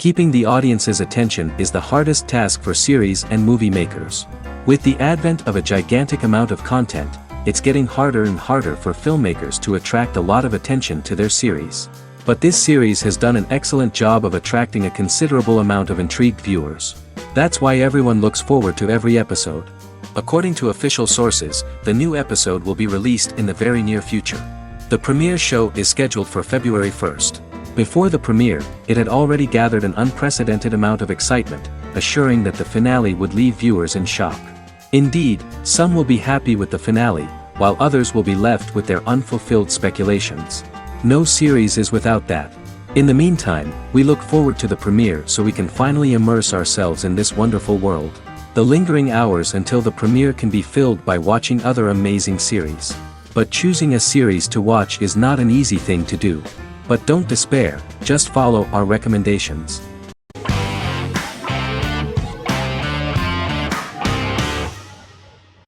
Keeping the audience's attention is the hardest task for series and movie makers. With the advent of a gigantic amount of content, it's getting harder and harder for filmmakers to attract a lot of attention to their series. But this series has done an excellent job of attracting a considerable amount of intrigued viewers. That's why everyone looks forward to every episode. According to official sources, the new episode will be released in the very near future. The premiere show is scheduled for February 1st. Before the premiere, it had already gathered an unprecedented amount of excitement, assuring that the finale would leave viewers in shock. Indeed, some will be happy with the finale, while others will be left with their unfulfilled speculations. No series is without that. In the meantime, we look forward to the premiere so we can finally immerse ourselves in this wonderful world. The lingering hours until the premiere can be filled by watching other amazing series. But choosing a series to watch is not an easy thing to do. But don't despair, just follow our recommendations.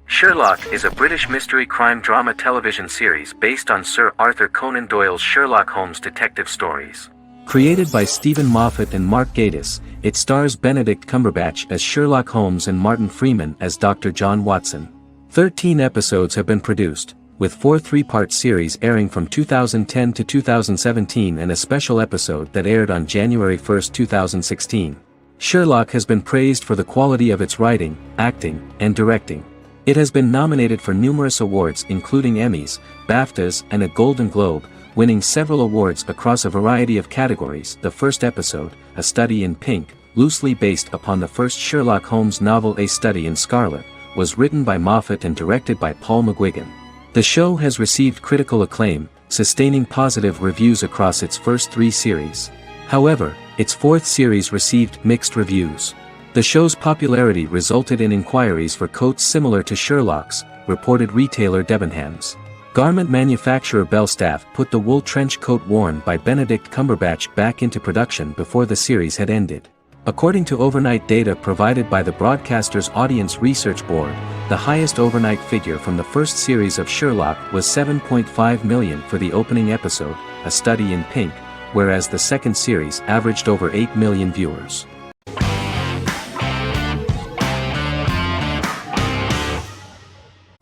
Sherlock is a British mystery crime drama television series based on Sir Arthur Conan Doyle's Sherlock Holmes detective stories. Created by Stephen Moffat and Mark Gatiss, it stars Benedict Cumberbatch as Sherlock Holmes and Martin Freeman as Dr. John Watson. 13 episodes have been produced, with 4 three-part series airing from 2010 to 2017 and a special episode that aired on January 1, 2016. Sherlock has been praised for the quality of its writing, acting, and directing. It has been nominated for numerous awards including Emmys, BAFTAs, and a Golden Globe, winning several awards across a variety of categories. The first episode, A Study in Pink, loosely based upon the first Sherlock Holmes novel A Study in Scarlet, was written by Moffat and directed by Paul McGuigan. The show has received critical acclaim, sustaining positive reviews across its first 3 series. However, its 4th series received mixed reviews. The show's popularity resulted in inquiries for coats similar to Sherlock's, reported retailer Debenhams. Garment manufacturer Belstaff put the wool trench coat worn by Benedict Cumberbatch back into production before the series had ended. According to overnight data provided by the broadcaster's Audience Research Board, the highest overnight figure from the first series of Sherlock was 7.5 million for the opening episode, A Study in Pink, whereas the second series averaged over 8 million viewers.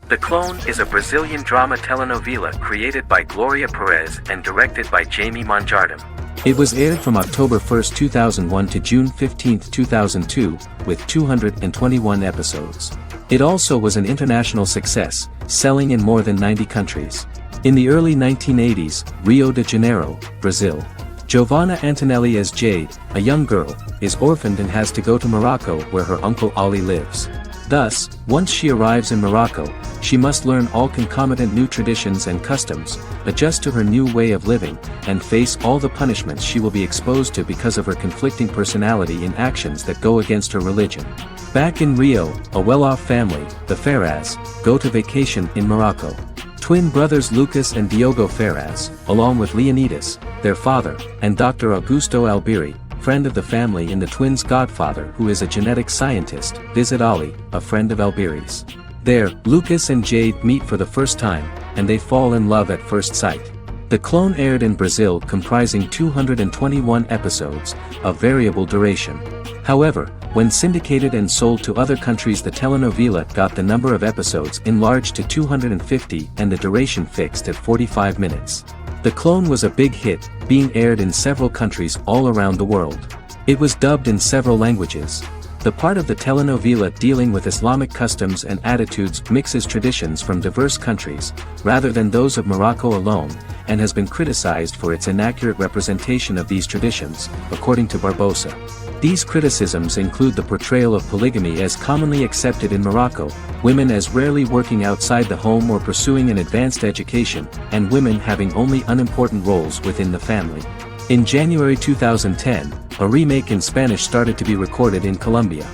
The Clone is a Brazilian drama telenovela created by Gloria Perez and directed by Jamie Monjardim. It was aired from October 1, 2001 to June 15, 2002, with 221 episodes. It also was an international success, selling in more than 90 countries. In the early 1980s, Rio de Janeiro, Brazil. Giovanna Antonelli as Jade, a young girl, is orphaned and has to go to Morocco where her uncle Ali lives. Thus, once she arrives in Morocco, she must learn all concomitant new traditions and customs, adjust to her new way of living, and face all the punishments she will be exposed to because of her conflicting personality in actions that go against her religion. Back in Rio, a well-off family, the Ferraz, go to vacation in Morocco. Twin brothers Lucas and Diogo Ferraz, along with Leonidas, their father, and Dr. Augusto Albiri, friend of the family and the twins' godfather who is a genetic scientist, visit Ali, a friend of Albiri's. There, Lucas and Jade meet for the first time, and they fall in love at first sight. The Clone aired in Brazil comprising 221 episodes, of variable duration. However, when syndicated and sold to other countries, the telenovela got the number of episodes enlarged to 250 and the duration fixed at 45 minutes. The Clone was a big hit, being aired in several countries all around the world. It was dubbed in several languages. The part of the telenovela dealing with Islamic customs and attitudes mixes traditions from diverse countries, rather than those of Morocco alone, and has been criticized for its inaccurate representation of these traditions, according to Barbosa. These criticisms include the portrayal of polygamy as commonly accepted in Morocco, women as rarely working outside the home or pursuing an advanced education, and women having only unimportant roles within the family. In January 2010, a remake in Spanish started to be recorded in Colombia.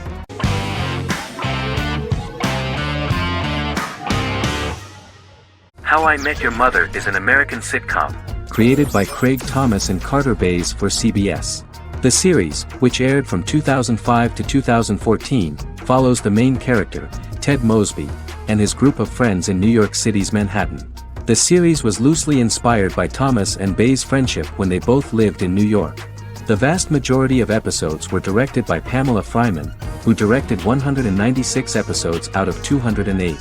How I Met Your Mother is an American sitcom, created by Craig Thomas and Carter Bays for CBS. The series, which aired from 2005 to 2014, follows the main character, Ted Mosby, and his group of friends in New York City's Manhattan. The series was loosely inspired by Thomas and Bays' friendship when they both lived in New York. The vast majority of episodes were directed by Pamela Fryman, who directed 196 episodes out of 208.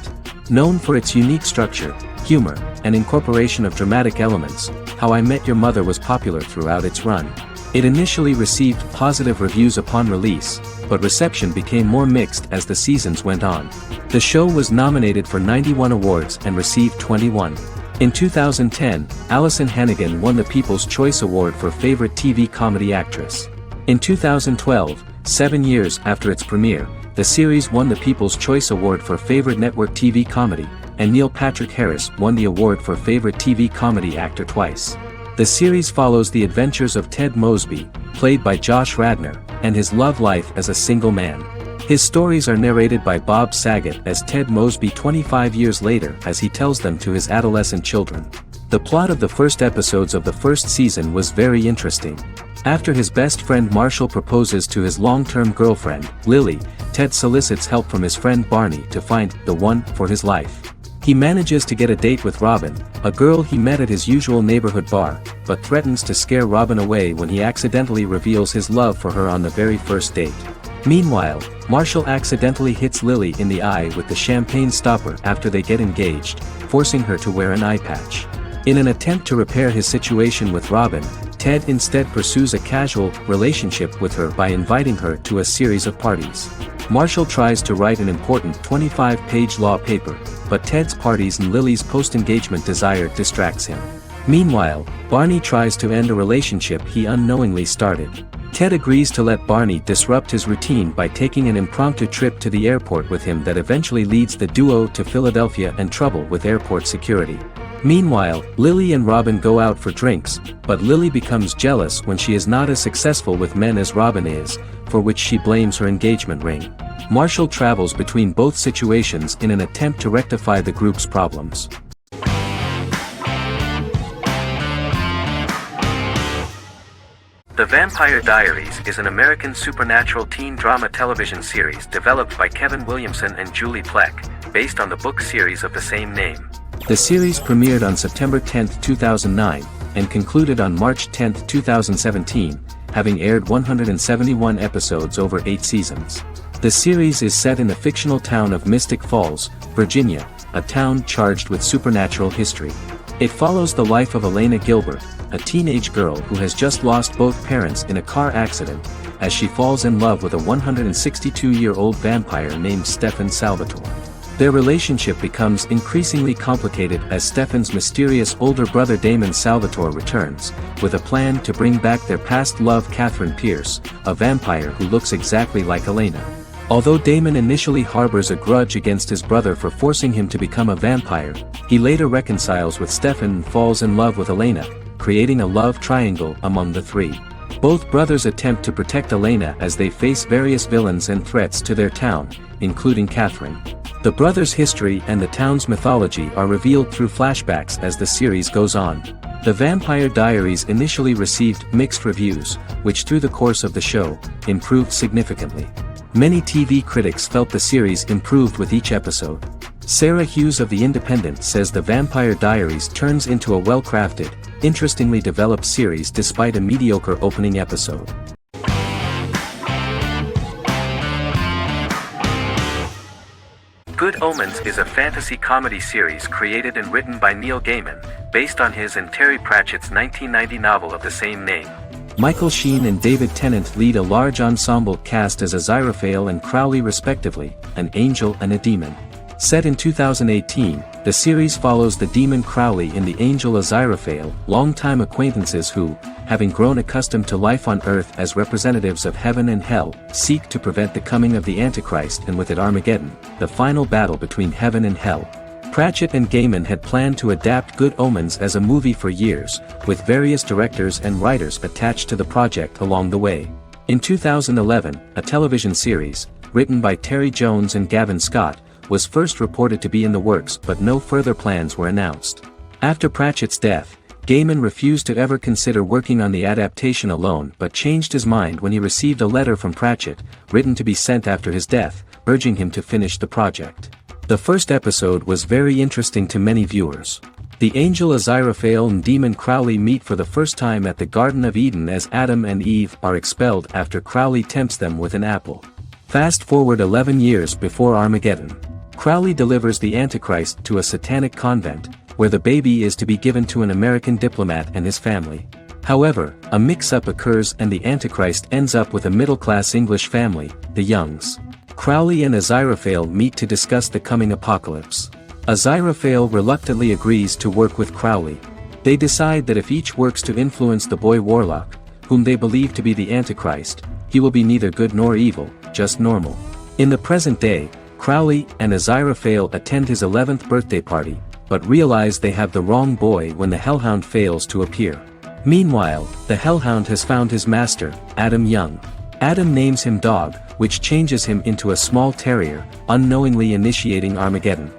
Known for its unique structure, humor, and incorporation of dramatic elements, How I Met Your Mother was popular throughout its run. It initially received positive reviews upon release, but reception became more mixed as the seasons went on. The show was nominated for 91 awards and received 21. In 2010, Allison Hannigan won the People's Choice Award for Favorite TV Comedy Actress. In 2012, 7 years after its premiere, the series won the People's Choice Award for Favorite Network TV Comedy, and Neil Patrick Harris won the award for Favorite TV Comedy Actor twice. The series follows the adventures of Ted Mosby, played by Josh Radnor, and his love life as a single man. His stories are narrated by Bob Saget as Ted Mosby 25 years later as he tells them to his adolescent children. The plot of the first episodes of the first season was very interesting. After his best friend Marshall proposes to his long-term girlfriend, Lily, Ted solicits help from his friend Barney to find the one for his life. He manages to get a date with Robin, a girl he met at his usual neighborhood bar, but threatens to scare Robin away when he accidentally reveals his love for her on the very first date. Meanwhile, Marshall accidentally hits Lily in the eye with the champagne stopper after they get engaged, forcing her to wear an eye patch. In an attempt to repair his situation with Robin, Ted instead pursues a casual relationship with her by inviting her to a series of parties. Marshall tries to write an important 25-page law paper, but Ted's parties and Lily's post-engagement desire distracts him. Meanwhile, Barney tries to end a relationship he unknowingly started. Ted agrees to let Barney disrupt his routine by taking an impromptu trip to the airport with him that eventually leads the duo to Philadelphia and trouble with airport security. Meanwhile, Lily and Robin go out for drinks, but Lily becomes jealous when she is not as successful with men as Robin is, for which she blames her engagement ring. Marshall travels between both situations in an attempt to rectify the group's problems. The Vampire Diaries is an American supernatural teen drama television series developed by Kevin Williamson and Julie Plec, based on the book series of the same name. The series premiered on September 10, 2009, and concluded on March 10, 2017, having aired 171 episodes over 8 seasons. The series is set in the fictional town of Mystic Falls, Virginia, a town charged with supernatural history. It follows the life of Elena Gilbert, a teenage girl who has just lost both parents in a car accident, as she falls in love with a 162-year-old vampire named Stefan Salvatore. Their relationship becomes increasingly complicated as Stefan's mysterious older brother Damon Salvatore returns, with a plan to bring back their past love Catherine Pierce, a vampire who looks exactly like Elena. Although Damon initially harbors a grudge against his brother for forcing him to become a vampire, he later reconciles with Stefan and falls in love with Elena, creating a love triangle among the three. Both brothers attempt to protect Elena as they face various villains and threats to their town, including Catherine. The brothers' history and the town's mythology are revealed through flashbacks as the series goes on. The Vampire Diaries initially received mixed reviews, which through the course of the show, improved significantly. Many TV critics felt the series improved with each episode. Sarah Hughes of The Independent says The Vampire Diaries turns into a well-crafted, interestingly developed series despite a mediocre opening episode. Good Omens is a fantasy comedy series created and written by Neil Gaiman, based on his and Terry Pratchett's 1990 novel of the same name. Michael Sheen and David Tennant lead a large ensemble cast as Aziraphale and Crowley respectively, an angel and a demon. Set in 2018, the series follows the demon Crowley and the angel Aziraphale, longtime acquaintances who, having grown accustomed to life on Earth as representatives of heaven and hell, seek to prevent the coming of the Antichrist and with it Armageddon, the final battle between heaven and hell. Pratchett and Gaiman had planned to adapt Good Omens as a movie for years, with various directors and writers attached to the project along the way. In 2011, a television series, written by Terry Jones and Gavin Scott, was first reported to be in the works but no further plans were announced. After Pratchett's death, Gaiman refused to ever consider working on the adaptation alone but changed his mind when he received a letter from Pratchett, written to be sent after his death, urging him to finish the project. The first episode was very interesting to many viewers. The angel Aziraphale and demon Crowley meet for the first time at the Garden of Eden as Adam and Eve are expelled after Crowley tempts them with an apple. Fast forward 11 years before Armageddon. Crowley delivers the Antichrist to a satanic convent, where the baby is to be given to an American diplomat and his family. However, a mix-up occurs and the Antichrist ends up with a middle-class English family, the Youngs. Crowley and Aziraphale meet to discuss the coming apocalypse. Aziraphale reluctantly agrees to work with Crowley. They decide that if each works to influence the boy warlock, whom they believe to be the Antichrist, he will be neither good nor evil, just normal. In the present day, Crowley and Aziraphale attend his 11th birthday party, but realize they have the wrong boy when the Hellhound fails to appear. Meanwhile, the Hellhound has found his master, Adam Young. Adam names him Dog, which changes him into a small terrier, unknowingly initiating Armageddon.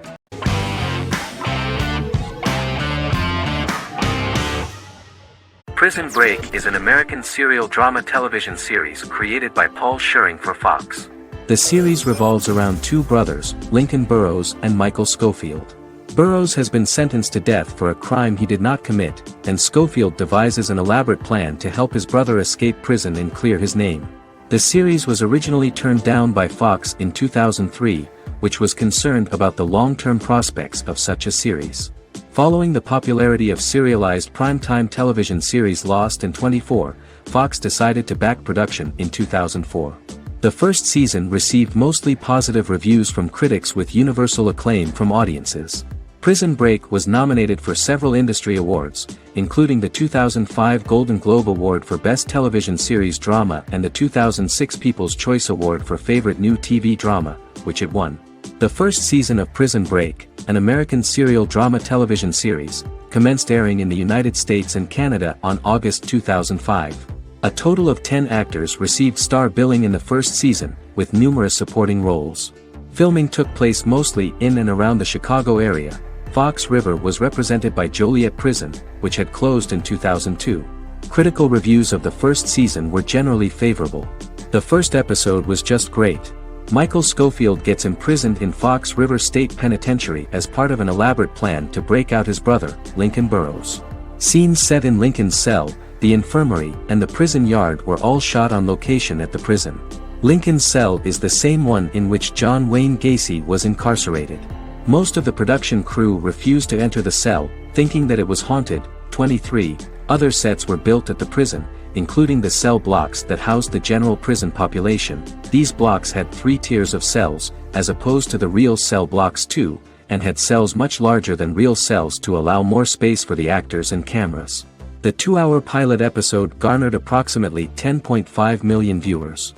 Prison Break is an American serial drama television series created by Paul Scheuring for Fox. The series revolves around two brothers, Lincoln Burrows and Michael Schofield. Burrows has been sentenced to death for a crime he did not commit, and Schofield devises an elaborate plan to help his brother escape prison and clear his name. The series was originally turned down by Fox in 2003, which was concerned about the long-term prospects of such a series. Following the popularity of serialized primetime television series Lost and 24, Fox decided to back production in 2004. The first season received mostly positive reviews from critics with universal acclaim from audiences. Prison Break was nominated for several industry awards, including the 2005 Golden Globe Award for Best Television Series Drama and the 2006 People's Choice Award for Favorite New TV Drama, which it won. The first season of Prison Break, an American serial drama television series, commenced airing in the United States and Canada on August 2005. A total of 10 actors received star billing in the first season, with numerous supporting roles. Filming took place mostly in and around the Chicago area. Fox River was represented by Joliet Prison, which had closed in 2002. Critical reviews of the first season were generally favorable. The first episode was just great. Michael Schofield gets imprisoned in Fox River State Penitentiary as part of an elaborate plan to break out his brother, Lincoln Burrows. Scenes set in Lincoln's cell, the infirmary, and the prison yard were all shot on location at the prison. Lincoln's cell is the same one in which John Wayne Gacy was incarcerated. Most of the production crew refused to enter the cell, thinking that it was haunted. 23 other sets were built at the prison, including the cell blocks that housed the general prison population. These blocks had 3 tiers of cells, as opposed to the real cell blocks 2, and had cells much larger than real cells to allow more space for the actors and cameras. The 2-hour pilot episode garnered approximately 10.5 million viewers.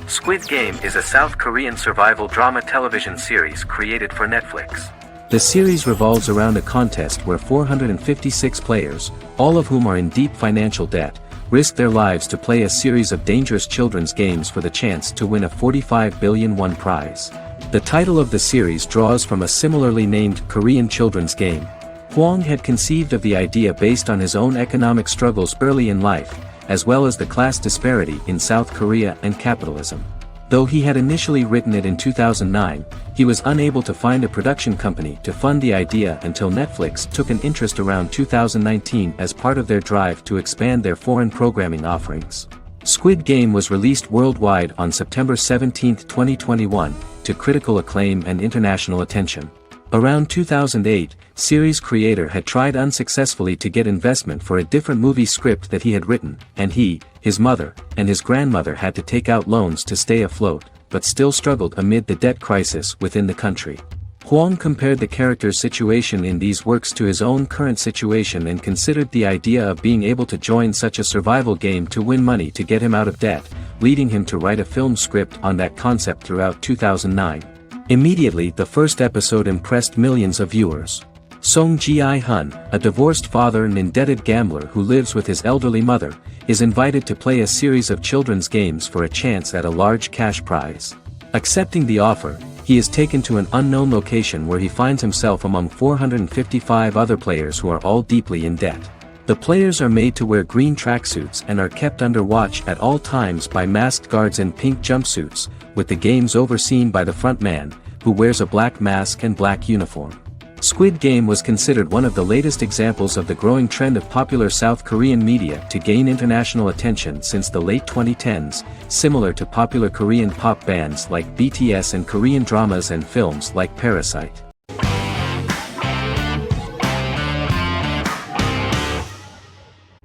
Squid Game is a South Korean survival drama television series created for Netflix. The series revolves around a contest where 456 players, all of whom are in deep financial debt, risk their lives to play a series of dangerous children's games for the chance to win a 45 billion won prize. The title of the series draws from a similarly named Korean children's game. Hwang had conceived of the idea based on his own economic struggles early in life, as well as the class disparity in South Korea and capitalism. Though he had initially written it in 2009, he was unable to find a production company to fund the idea until Netflix took an interest around 2019 as part of their drive to expand their foreign programming offerings. Squid Game was released worldwide on September 17, 2021, to critical acclaim and international attention. Around 2008, series creator had tried unsuccessfully to get investment for a different movie script that he had written, and he, his mother, and his grandmother had to take out loans to stay afloat, but still struggled amid the debt crisis within the country. Hwang compared the character's situation in these works to his own current situation and considered the idea of being able to join such a survival game to win money to get him out of debt, leading him to write a film script on that concept throughout 2009. Immediately the first episode impressed millions of viewers. Song Ji-hun, a divorced father and indebted gambler who lives with his elderly mother, is invited to play a series of children's games for a chance at a large cash prize. Accepting the offer, he is taken to an unknown location where he finds himself among 455 other players who are all deeply in debt. The players are made to wear green tracksuits and are kept under watch at all times by masked guards in pink jumpsuits, with the games overseen by the front man, who wears a black mask and black uniform. Squid Game was considered one of the latest examples of the growing trend of popular South Korean media to gain international attention since the late 2010s, similar to popular Korean pop bands like BTS and Korean dramas and films like Parasite.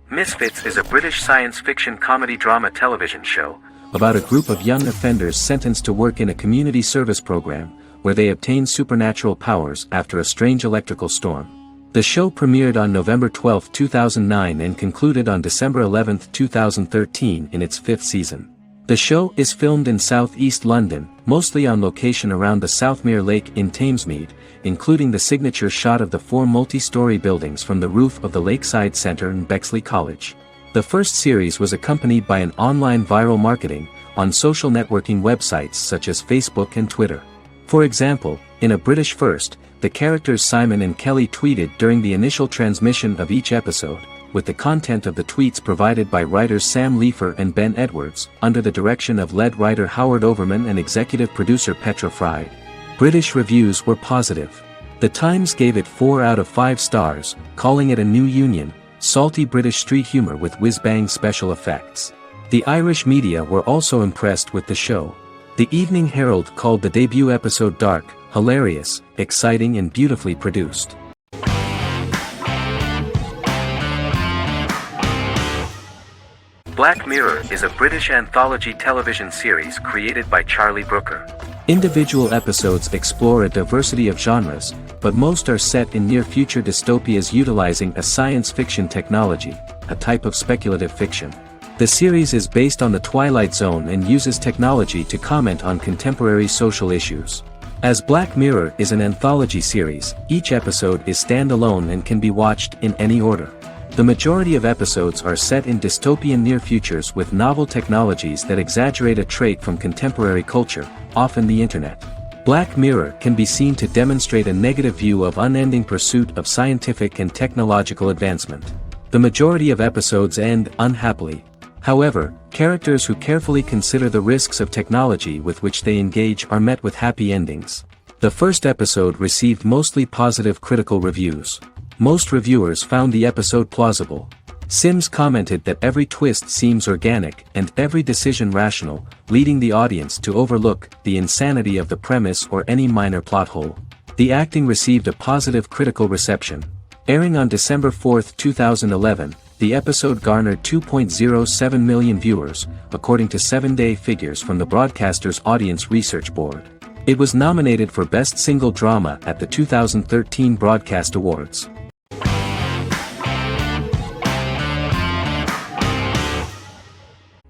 Misfits is a British science fiction comedy drama television show about a group of young offenders sentenced to work in a community service program, where they obtain supernatural powers after a strange electrical storm. The show premiered on November 12, 2009 and concluded on December 11, 2013 in its 5th season. The show is filmed in southeast London, mostly on location around the Southmere Lake in Thamesmead, including the signature shot of the 4 multi-story buildings from the roof of the Lakeside Centre in Bexley College. The first series was accompanied by an online viral marketing on social networking websites such as Facebook and Twitter. For example, in a British first, the characters Simon and Kelly tweeted during the initial transmission of each episode, with the content of the tweets provided by writers Sam Leifer and Ben Edwards, under the direction of lead writer Howard Overman and executive producer Petra Fried. British reviews were positive. The Times gave it 4 out of 5 stars, calling it a new union, salty British street humour with whiz-bang special effects. The Irish media were also impressed with the show. The Evening Herald called the debut episode dark, hilarious, exciting and beautifully produced. Black Mirror is a British anthology television series created by Charlie Brooker. Individual episodes explore a diversity of genres, but most are set in near-future dystopias utilizing a science fiction technology, a type of speculative fiction. The series is based on the Twilight Zone and uses technology to comment on contemporary social issues. As Black Mirror is an anthology series, each episode is standalone and can be watched in any order. The majority of episodes are set in dystopian near futures with novel technologies that exaggerate a trait from contemporary culture, often the internet. Black Mirror can be seen to demonstrate a negative view of unending pursuit of scientific and technological advancement. The majority of episodes end unhappily. However, characters who carefully consider the risks of technology with which they engage are met with happy endings. The first episode received mostly positive critical reviews. Most reviewers found the episode plausible. Sims commented that every twist seems organic and every decision rational, leading the audience to overlook the insanity of the premise or any minor plot hole. The acting received a positive critical reception. Airing on December 4, 2011, the episode garnered 2.07 million viewers, according to 7-day figures from the broadcaster's Audience Research Board. It was nominated for Best Single Drama at the 2013 Broadcast Awards.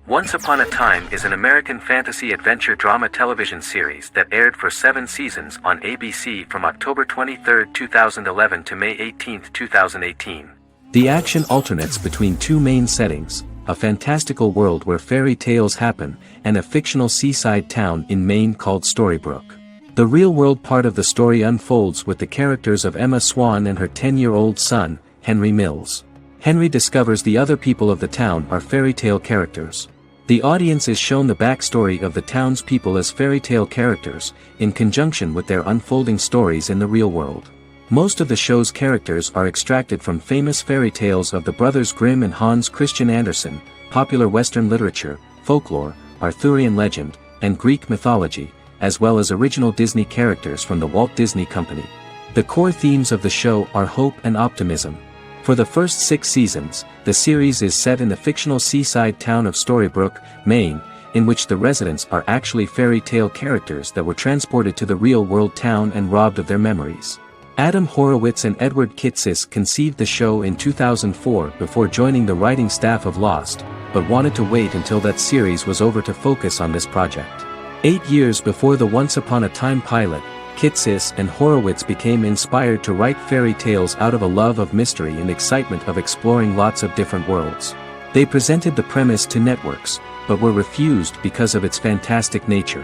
Once Upon a Time is an American fantasy adventure drama television series that aired for 7 seasons on ABC from October 23, 2011 to May 18, 2018. The action alternates between 2 main settings, a fantastical world where fairy tales happen, and a fictional seaside town in Maine called Storybrooke. The real-world part of the story unfolds with the characters of Emma Swan and her 10-year-old son, Henry Mills. Henry discovers the other people of the town are fairy tale characters. The audience is shown the backstory of the town's people as fairy tale characters, in conjunction with their unfolding stories in the real world. Most of the show's characters are extracted from famous fairy tales of the Brothers Grimm and Hans Christian Andersen, popular Western literature, folklore, Arthurian legend, and Greek mythology, as well as original Disney characters from the Walt Disney Company. The core themes of the show are hope and optimism. For the first 6 seasons, the series is set in the fictional seaside town of Storybrooke, Maine, in which the residents are actually fairy tale characters that were transported to the real-world town and robbed of their memories. Adam Horowitz and Edward Kitsis conceived the show in 2004 before joining the writing staff of Lost, but wanted to wait until that series was over to focus on this project. 8 years before the Once Upon a Time pilot, Kitsis and Horowitz became inspired to write fairy tales out of a love of mystery and excitement of exploring lots of different worlds. They presented the premise to networks, but were refused because of its fantastic nature.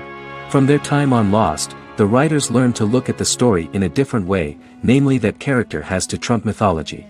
From their time on Lost, the writers learned to look at the story in a different way, namely that character has to trump mythology.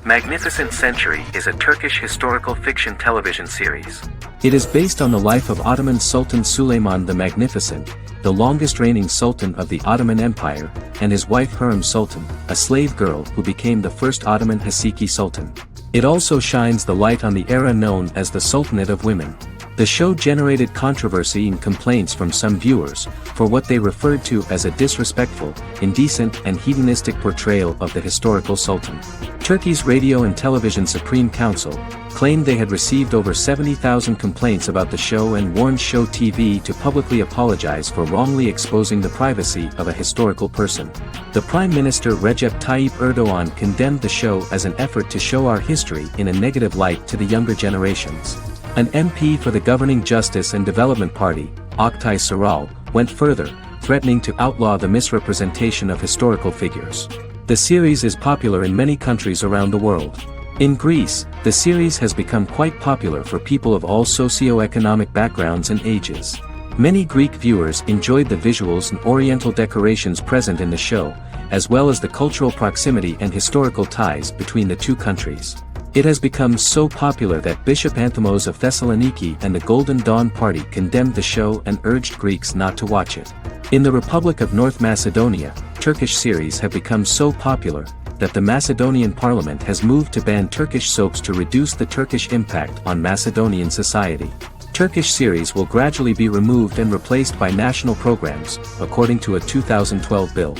Magnificent Century is a Turkish historical fiction television series. It is based on the life of Ottoman Sultan Süleyman the Magnificent, the longest reigning sultan of the Ottoman Empire, and his wife Hürrem Sultan, a slave girl who became the first Ottoman Haseki Sultan. It also shines the light on the era known as the Sultanate of Women. The show generated controversy and complaints from some viewers, for what they referred to as a disrespectful, indecent and hedonistic portrayal of the historical sultan. Turkey's Radio and Television Supreme Council claimed they had received over 70,000 complaints about the show and warned Show TV to publicly apologize for wrongly exposing the privacy of a historical person. The Prime Minister Recep Tayyip Erdogan condemned the show as an effort to show our history in a negative light to the younger generations. An MP for the governing Justice and Development Party, Oktay Saral, went further, threatening to outlaw the misrepresentation of historical figures. The series is popular in many countries around the world. In Greece, the series has become quite popular for people of all socio-economic backgrounds and ages. Many Greek viewers enjoyed the visuals and oriental decorations present in the show, as well as the cultural proximity and historical ties between the two countries. It has become so popular that Bishop Anthemos of Thessaloniki and the Golden Dawn Party condemned the show and urged Greeks not to watch it. In the Republic of North Macedonia, Turkish series have become so popular that the Macedonian parliament has moved to ban Turkish soaps to reduce the Turkish impact on Macedonian society. Turkish series will gradually be removed and replaced by national programs, according to a 2012 bill.